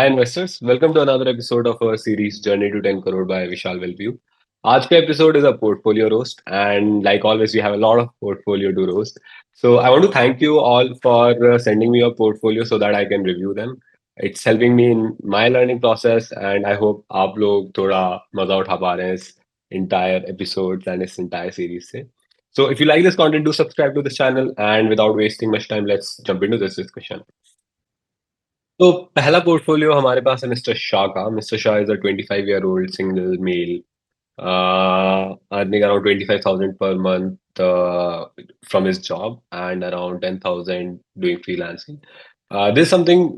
Hi investors, welcome to another episode of our series Journey to 10 Crore by vishalvealthview. आज का episode is a portfolio roast and like always we have a lot of portfolio to roast. So I want to thank you all for sending me your portfolio so that I can review them. It's helping me in my learning process and I hope आप लोग थोड़ा मजा उठा पा रहे हैं इस entire episodes and इस entire series से. So if you like this content, do subscribe to this channel and without wasting much time, let's jump into this discussion. तो पहला पोर्टफोलियो हमारे पास है मिस्टर शाह का. Mister Shah is a 25-year-old single male earning around 25,000 per month from his job and around 10,000 doing freelancing. This is something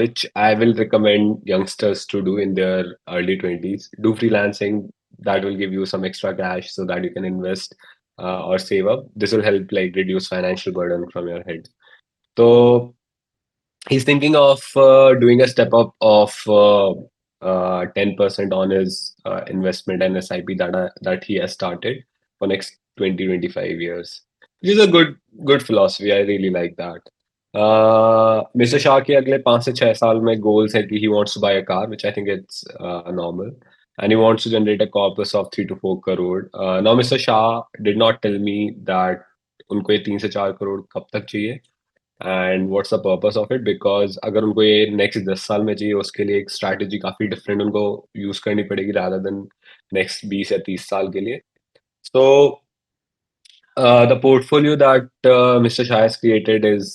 which I will recommend youngsters to do in their early 20s. Do freelancing, that will give you some extra cash so that you can invest or save up. This will help like reduce financial burden from your head. So he's thinking of doing a step up of 10% on his investment and SIP that he has started for next 20-25 years, which is a good philosophy. I really like that. Mr. Shah के अगले 5 से 6 साल में goals है कि he wants to buy a car, which I think it's normal, and he wants to generate a corpus of 3 to 4 crore. Now Mr. Shah did not tell me that उनको ये 3 से 4 करोड़ कब तक चाहिए and what's the purpose of it, because अगर उनको ये next 10 साल में चाहिए उसके लिए एक स्ट्रैटेजी काफी डिफरेंट उनको यूज करनी पड़ेगी रादर देन नेक्स्ट 20 या 30 साल के लिए. सो the portfolio that Mr. Shah has created is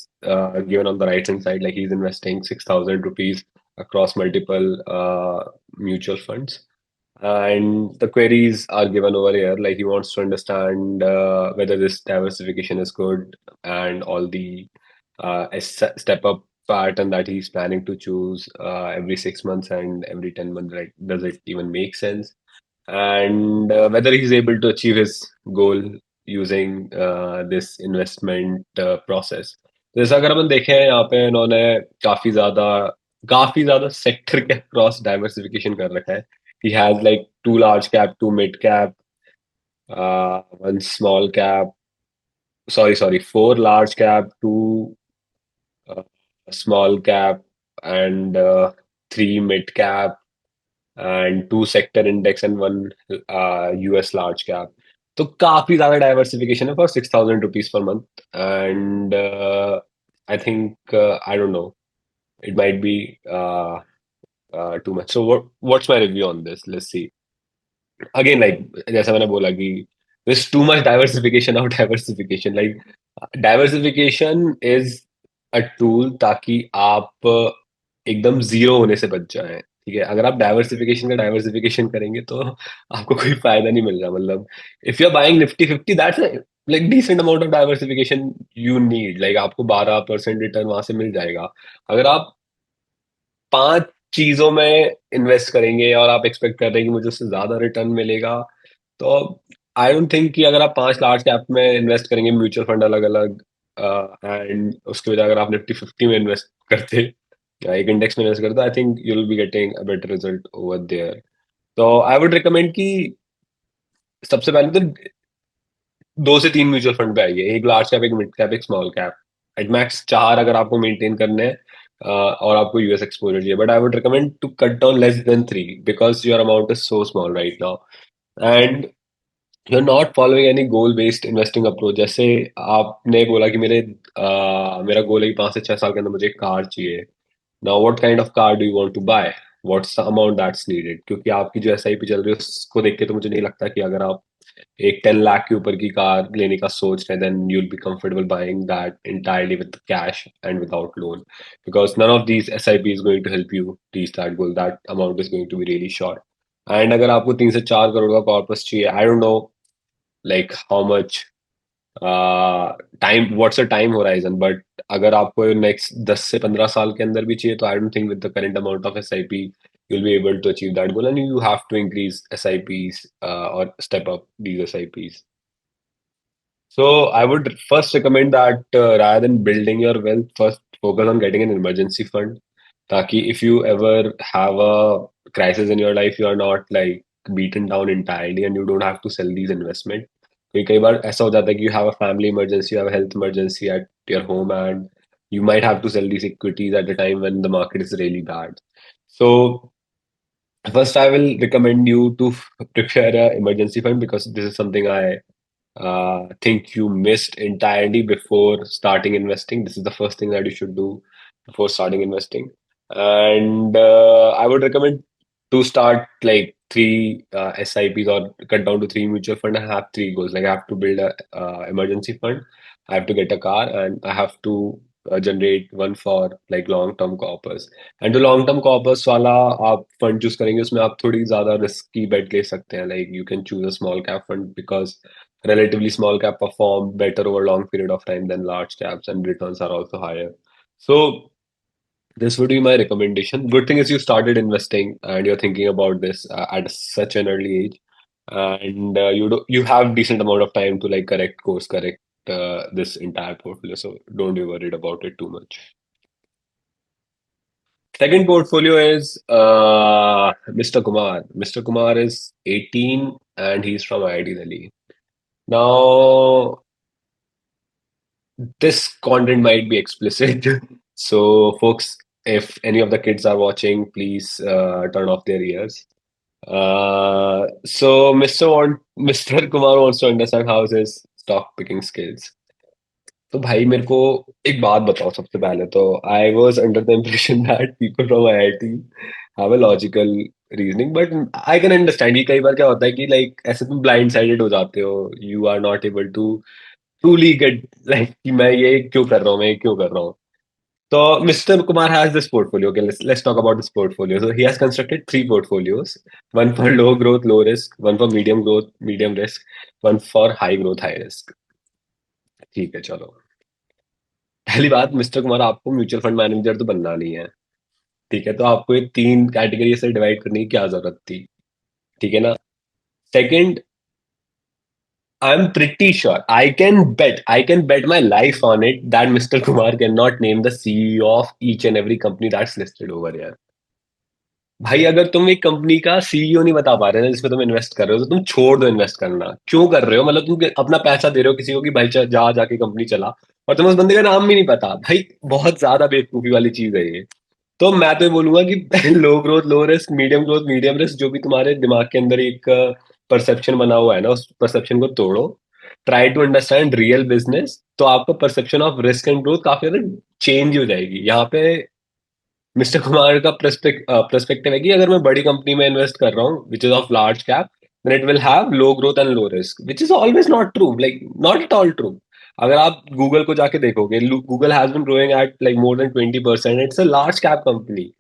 given on the right hand side. Like he's investing 6,000 rupees across multiple mutual funds. And the queries are given over here. Like he wants to understand whether this diversification is good and all the step up pattern that he's planning to choose every 6 months and every 10 months. Like, does it even make sense? And whether he's able to achieve his goal using this investment process. जैसा अगर अपन देखें यहाँ पे इन्होंने काफी ज्यादा sector के cross diversification कर रखा है. He has like 2 large cap, 2 mid cap, one small cap. Sorry, 4 large cap, uh, small cap, and 3 mid cap, and 2 sector index and one US large cap. तो काफी ज्यादा डाइवर्सिफिकेशन है for 6,000 rupees per month. And I think I don't know. It might be too much. So what's my review on this? Let's see. Again, like जैसा मैंने बोला कि there's too much diversification of diversification. Like diversification is a tool ताकि आप एकदम zero होने से बच जाएं. ठीक है, अगर आप डाइवर्सिफिकेशन करेंगे तो आपको कोई फायदा नहीं मिल रहा. मतलब if you are buying Nifty 50, that's like decent amount of diversification you need. Like आपको 12% रिटर्न वहां से मिल जाएगा. अगर आप 5 चीजों में इन्वेस्ट करेंगे और आप एक्सपेक्ट कर रहे हैं कि मुझे उससे ज्यादा रिटर्न मिलेगा, तो आई डोंट थिंक कि अगर आप 5 लार्ज कैप में इन्वेस्ट करेंगे म्यूचुअल फंड अलग अलग एंड उसके वजह अगर आप निफ्टी 50 में इन्वेस्ट करते या एक इंडेक्स में इन्वेस्ट करते, I think you will be getting a better result over there. तो आई वुड रिकमेंड कि सबसे पहले तो 2 से 3 म्यूचुअल फंड पे आइए. एक लार्ज कैप, एक मिड कैप, एक स्मॉल कैप. एट मैक्स 4 अगर आपको मेंटेन करने हैं और आपको यूएस एक्सपोजर चाहिए. But I would recommend to cut down less than 3 because your amount is so small right now and you are not following any goal based investing approach. जैसे आपने बोला कि मेरा गोल है कि 5 से 6 साल के अंदर मुझे एक कार चाहिए. Now what kind of car do you want to buy? What's the amount that's needed? क्योंकि आपकी जो एसआईपी चल रही है उसको देख के तो मुझे नहीं लगता कि अगर आप एक 10 लाख के ऊपर की कार लेने का सोच रहे हैं then you will be comfortable buying that entirely with cash and without loan, because none of these SIP is going to help you reach that goal. That amount is going to be really short. And अगर आपको 3 से 4 करोड़ का corpus चाहिए, I don't know like how much time, what's a time horizon, but अगर आपको next 10 से 15 साल के अंदर भी चाहिए तो I don't think with the current amount of SIP you'll be able to achieve that goal, and you have to increase SIPs or step up these SIPs. So I would first recommend that rather than building your wealth, first focus on getting an emergency fund. Taki if you ever have a crisis in your life, you are not like beaten down entirely and you don't have to sell these investment. क्योंकि कई बार ऐसा हो जाता है कि you have a family emergency, you have a health emergency at your home, and you might have to sell these equities at a time when the market is really bad. So first, I will recommend you to prepare a emergency fund because this is something I think you missed entirely before starting investing. This is the first thing that you should do before starting investing. And I would recommend to start like three SIPs or cut down to three mutual fund. I have three goals. Like I have to build a emergency fund. I have to get a car, and I have to generate one for like long term corpus. And जो long term corpus वाला आप fund choose करेंगे उसमें आप थोड़ी ज्यादा risky बेट ले सकते हैं like you can choose a small cap fund because relatively small cap perform better over long period of time than large caps and returns are also higher. So this would be my recommendation. Good thing is you started investing and you're thinking about this at such an early age, and you have decent amount of time to like correct this entire portfolio. So don't be worried about it too much. Second portfolio is Mr. Kumar. Mr. Kumar is 18 and he's from IIT Delhi. Now, this content might be explicit. So, folks, if any of the kids are watching, please turn off their ears. So, Mr. Kumar wants to understand how his stock picking skills. तो भाई मेरे को एक बात बताओ सबसे पहले तो I was under the impression that people from IIT have a logical reasoning but I can understand ये कई बार क्या होता है कि लाइक ऐसे तुम ब्लाइंड साइडेड हो जाते हो you are not able to truly get like कि मैं ये क्यों कर रहा हूँ मैं ये क्यों कर रहा हूँ so Mr. Kumar has this portfolio. Okay, let's talk about this portfolio. So he has constructed three portfolios: one for low growth, low risk; one for medium growth, medium risk; one for high growth, high risk. ठीक है चलो पहली बात mister Kumar आपको mutual fund manager तो बनना नहीं है ठीक है तो आपको ये तीन कैटेगरी से डिवाइड करने की क्या जरूरत थी ठीक है ना second I am pretty sure I can bet my life on it that mister Kumar can not name the CEO of each and every company that's listed over here भाई अगर तुम एक कंपनी का सीईओ नहीं बता पा रहे ना जिसमें तुम इन्वेस्ट कर रहे हो तो तुम छोड़ दो इन्वेस्ट करना क्यों कर रहे हो मतलब तुम अपना पैसा दे रहे हो किसी को कि भाई जा जाके कंपनी चला और तुम्हें उस बंदे का नाम भी नहीं पता भाई बहुत ज्यादा बेवकूफी वाली चीज है ये तो मैं तो ये बोलूंगा कि low growth low risk medium growth medium risk जो भी तुम्हारे दिमाग के अंदर एक परसेप्शन बना हुआ है ना उस परसेप्शन को तोड़ो try to understand real business तो आपका perception of risk and growth काफी ज्यादा चेंज हो जाएगी यहाँ पे मिस्टर कुमार का पर्सपेक्टिव है कि अगर मैं बड़ी कंपनी में इन्वेस्ट कर रहा हूँ which is of large cap then it will have low growth and low risk which is always not true like not at all true अगर आप गूगल को जाके देखोगे Google has been growing at like more than 20% it's a large cap company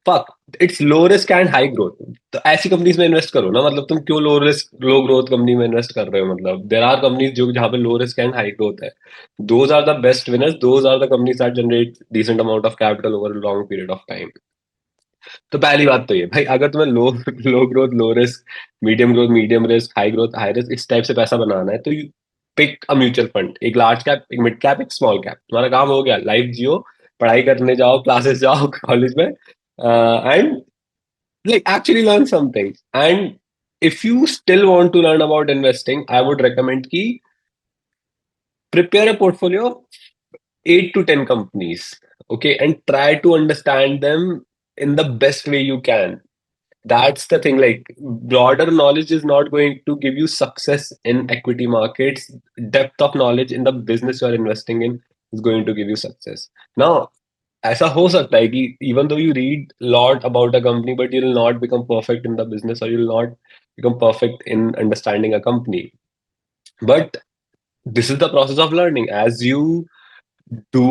fuck it's low risk and high growth तो ऐसी companies में invest करो ना मतलब तुम क्यों लो रिस्क लो ग्रोथ कंपनी में इन्वेस्ट कर रहे हो मतलब देर आर कंपनीज जो जहाँ पे low risk and high growth है those are the best winners those are the companies that generate decent amount of capital over long period of time तो पहली बात तो ये भाई अगर तुम्हें low low growth low risk medium risk high risk इस टाइप से पैसा बनाना है तो you pick a mutual fund एक लार्ज कैप एक मिड कैप एक स्मॉल कैप तुम्हारा काम हो गया लाइफ जियो पढ़ाई करने जाओ क्लासेस जाओ कॉलेज में and like actually learn something and if you still want to learn about investing I would recommend ki prepare a portfolio of 8 to 10 companies okay and try to understand them in the best way you can that's the thing like broader knowledge is not going to give you success in equity markets depth of knowledge in the business you are investing in is going to give you success now ऐसा हो सकता है कि even though you read lot about a company but you will not become perfect in the business और you will not become perfect in understanding a company but this is the process of learning as you do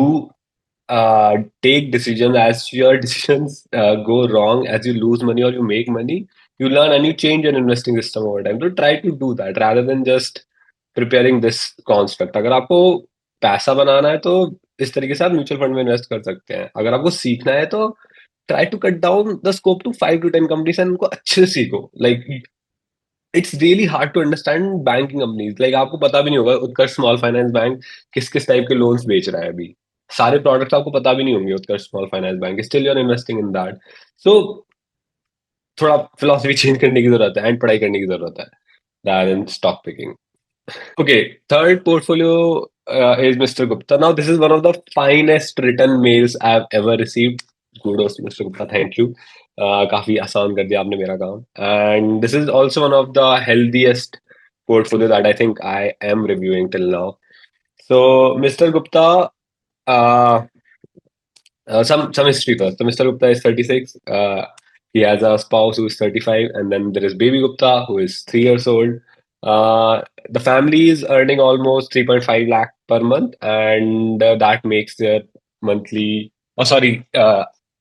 take decisions as your decisions go wrong as you lose money or you make money you learn and you change your investing system over time so try to do that rather than just preparing this construct अगर आपको पैसा बनाना है तो इस तरीके से आप म्यूचुअल फंड में इन्वेस्ट कर सकते हैं अगर आपको सीखना है तो try to cut down the scope to 5 to 10 companies and उनको अच्छे से सीखो like it's really hard to understand banking companies like आपको पता भी नहीं होगा उत्कर्ष स्मॉल फाइनेंस बैंक किस किस टाइप के लोन्स बेच रहा है अभी सारे प्रोडक्ट्स आपको पता भी नहीं होंगे Utkarsh small finance bank still your investing in that so थोड़ा फिलोसफी चेंज करने की जरूरत है एंड पढ़ाई करने की जरूरत है rather than stock picking. Okay, third portfolio is Mr. Gupta. Now, this is one of the finest written mails I've ever received. Kudos, Mr. Gupta. Thank you. काफी आसान कर दिया आपने मेरा काम. And this is also one of the healthiest portfolio that I think I am reviewing till now. So, Mr. Gupta, uh, some history first. So Mr. Gupta is 36. He has a spouse who is 35, and then there is Baby Gupta who is 3 years old. The family is earning almost 3.5 lakh per month, and that makes their monthly, oh sorry,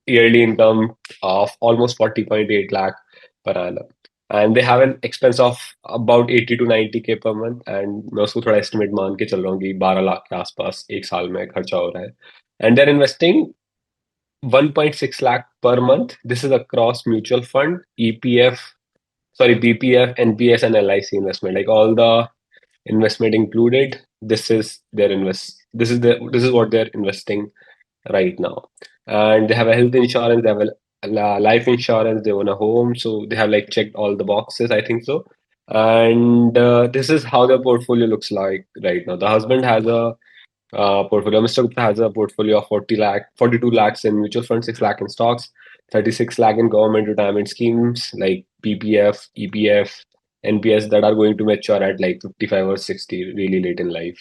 yearly income of almost 40.8 lakh per annum. And they have an expense of about 80 to 90K per month. And मैं उसको थोड़ा estimate मान के चल रहा हूँ कि 12 लाख के आसपास एक साल में खर्चा हो रहा है. And they're investing 1.6 lakh per month. This is across mutual fund, EPF, sorry, BPF, NPS, and LIC investment. Like all the investment included, this is their invest. This is what they're investing right now. And they have a health insurance, they have a life insurance, they own a home, so they have like checked all the boxes. I think so. And this is how their portfolio looks like right now. The husband has a portfolio. Mr. Gupta has a portfolio of 40 lakh, 42 lakhs in mutual funds, 6 lakh in stocks, 36 lakh in government retirement schemes like PPF, EPF, NPS that are going to mature at like 55 or 60 really late in life.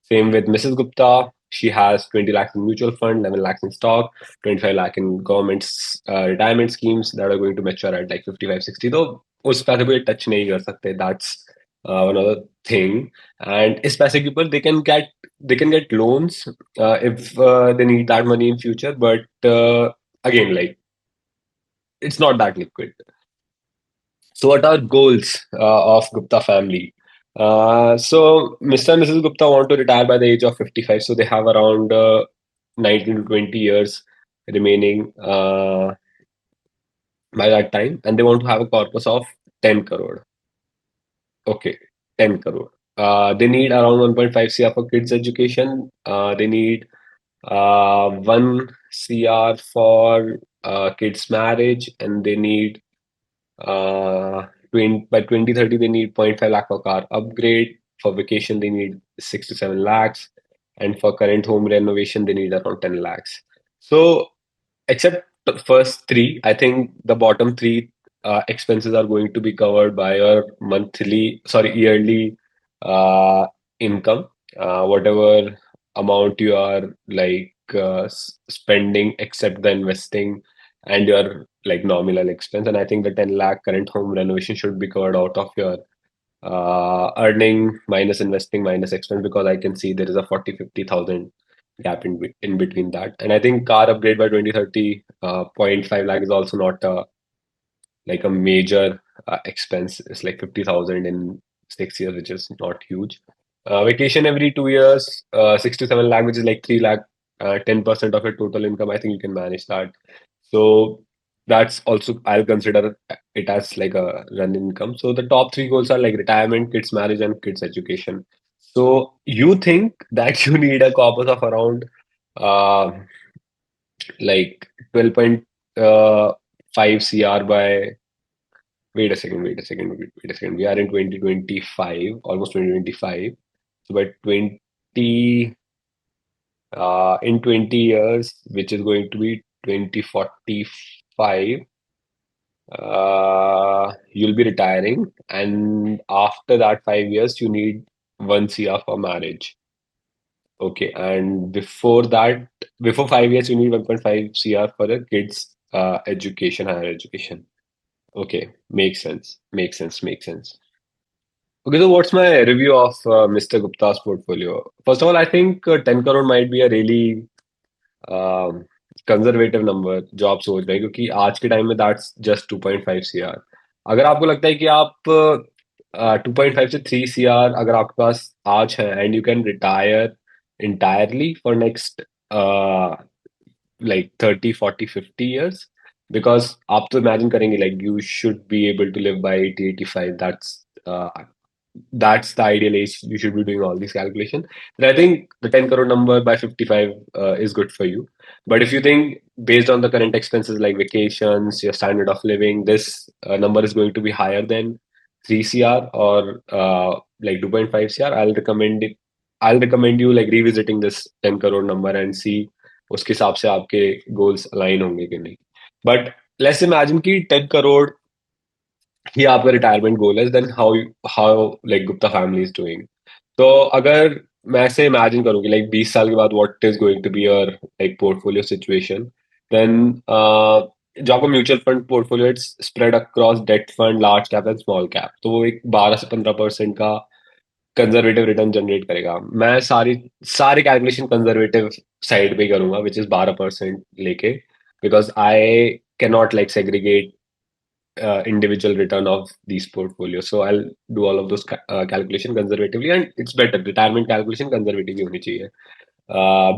Same with Mrs. Gupta. She has 20 lakhs in mutual fund, 11 lakhs in stock, 25 lakh in government's retirement schemes that are going to mature at like 55, 60. Though उस पैसे को ये touch नहीं कर सकते. That's another thing. And इस पैसे के ऊपर they can get loans if they need that money in future, but again, like it's not that liquid. So what are goals of Gupta family? So Mr. and Mrs. Gupta want to retire by the age of 55, so they have around 19 to 20 years remaining by that time, and they want to have a corpus of 10 crore. Okay, 10 crore. They need around 1.5 CR for kids education. They need 1 CR for kids' marriage, and they need 20, by 2030 they need point 0.5 lakh for car upgrade. For vacation, they need 6 to 7 lakhs, and for current home renovation, they need around 10 lakhs. So except the first three, I think the bottom three expenses are going to be covered by your yearly uh, income, whatever amount you are like spending, except the investing and your like nominal expense. And I think the 10 lakh current home renovation should be covered out of your earning minus investing minus expense, because I can see there is a 40-50 thousand gap in between that. And I think car upgrade by 2030, point 0.5 lakh is also not like a major expense. It's like 50,000 in 6 years, which is not huge. Vacation every 2 years, 6 to 7 lakh, which is like 3 lakh, 10% of your total income. I think you can manage that. So that's also, I'll consider it as like a run income. So the top three goals are like retirement, kids marriage, and kids education. So you think that you need a corpus of around uh, like 12.5 CR by, wait a second. We are in 2025, almost 2025. So by 20 years, which is going to be 2045, you'll be retiring. And after that 5 years, you need 1 CR for marriage. Okay. And before that, before 5 years, you need 1.5 CR for the kids' education, higher education. Okay, makes sense. Makes sense. Makes sense. Okay, so what's my review of Mr. Gupta's portfolio? First of all, I think 10 crore might be a really conservative number जो आप सोच रहे हैं, क्योंकि आज के time में that's just 2.5 CR. अगर आपको लगता है कि आप 2.5 से 3 सीआर अगर आपके पास आज है and you can retire entirely for next like 30, 40, 50 years, because आप तो imagine करेंगे like you should be able to live by 80, 85. That's the ideal age you should be doing all these calculations. And I think the 10 crore number by 55 is good for you. But if you think based on the current expenses like vacations, your standard of living, this number is going to be higher than 3 CR or like 2.5 CR, I'll recommend you like revisiting this 10 crore number and see उसके हिसाब से आपके goals align होंगे कि नहीं. But let's imagine कि 10 करोड़ ही आपका retirement goal है, then how like Gupta family is doing. तो अगर मैं ऐसे इमेजिन करूँ कि लाइक 20 साल के बाद what is going to be your like portfolio situation, then जो आपका mutual fund portfolio it's spread across debt fund, large cap and small cap, तो वो एक 12 से 15% का कंजर्वेटिव रिटर्न जनरेट करेगा. मैं सारी सारी कैलकुलेशन कंजर्वेटिव साइड पे ही करूंगा, विच इज 12% लेके, because I can not like segregate individual return of these portfolios. So I'll do all of those calculation conservatively, and it's better. Retirement calculation conservative honi chahiye.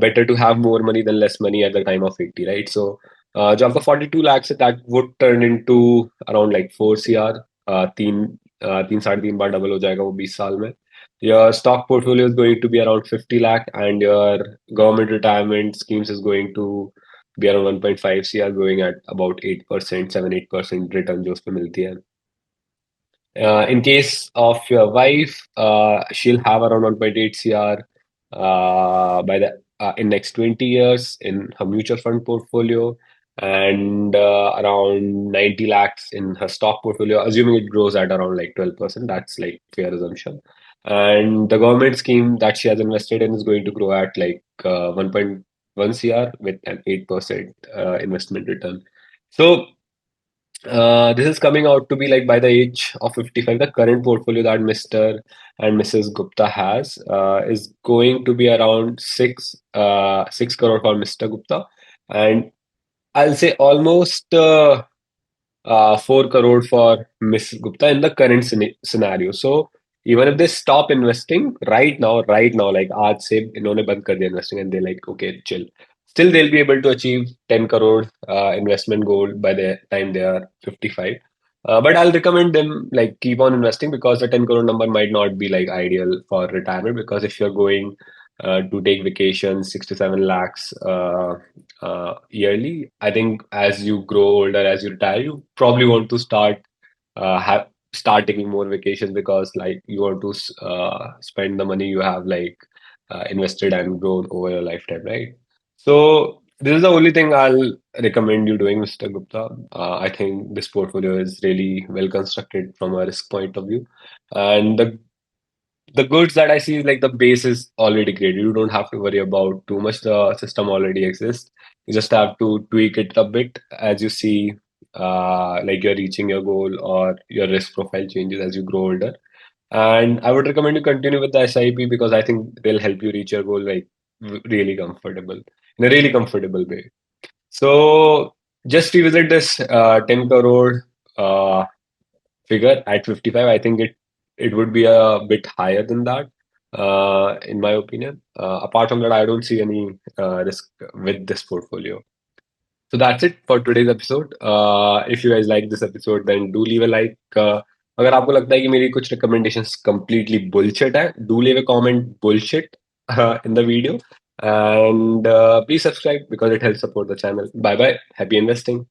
Better to have more money than less money at the time of 80, right? So जो आपका 42 lakhs है, that would turn into around like 4 CR. तीन साढ़े तीन बार double हो जाएगा वो 20 साल में. Your stock portfolio is going to be around 50 lakh, and your government retirement schemes is going to be around 1.5 CR, growing at about 8%, 7-8% return जो उसपे मिलती है. In case of your wife, she'll have around 1.8 CR by the in next 20 years in her mutual fund portfolio, and around 90 lakhs in her stock portfolio, assuming it grows at around like 12%. That's like fair assumption. And the government scheme that she has invested in is going to grow at like 1.1 CR with an 8% investment return. So this is coming out to be like by the age of 55, the current portfolio that Mr. and Mrs. Gupta has is going to be around 6 crore for Mr. Gupta, and I'll say almost 4 crore for Miss Gupta in the current scenario. So even if they stop investing right now, like आज से इन्होंने बंद कर दिया investing, and they like okay chill, still they'll be able to achieve 10 crore investment goal by the time they are 55. But I'll recommend them like keep on investing, because the 10 crore number might not be like ideal for retirement, because if you're going to take vacations 6 to 7 lakhs yearly. I think as you grow older, as you retire, you probably want to have start taking more vacations, because like you want to spend the money you have like invested and grown over your lifetime, right? So this is the only thing I'll recommend you doing, Mr. Gupta. I think this portfolio is really well constructed from a risk point of view, and the goods that I see is like the base is already created. You don't have to worry about too much. The system already exists. You just have to tweak it a bit as you see, like you're reaching your goal or your risk profile changes as you grow older. And I would recommend you continue with the SIP, because I think they'll help you reach your goal like really comfortable in a really comfortable way. So just revisit this 10 crore figure at 55. I think it would be a bit higher than that, in my opinion. Apart from that, I don't see any risk with this portfolio. So that's it for today's episode. If you guys like this episode, then do leave a like. अगर आपको लगता है कि मेरी कुछ recommendations completely bullshit है, do leave a comment bullshit in the video, and please subscribe because it helps support the channel. Bye bye. Happy investing.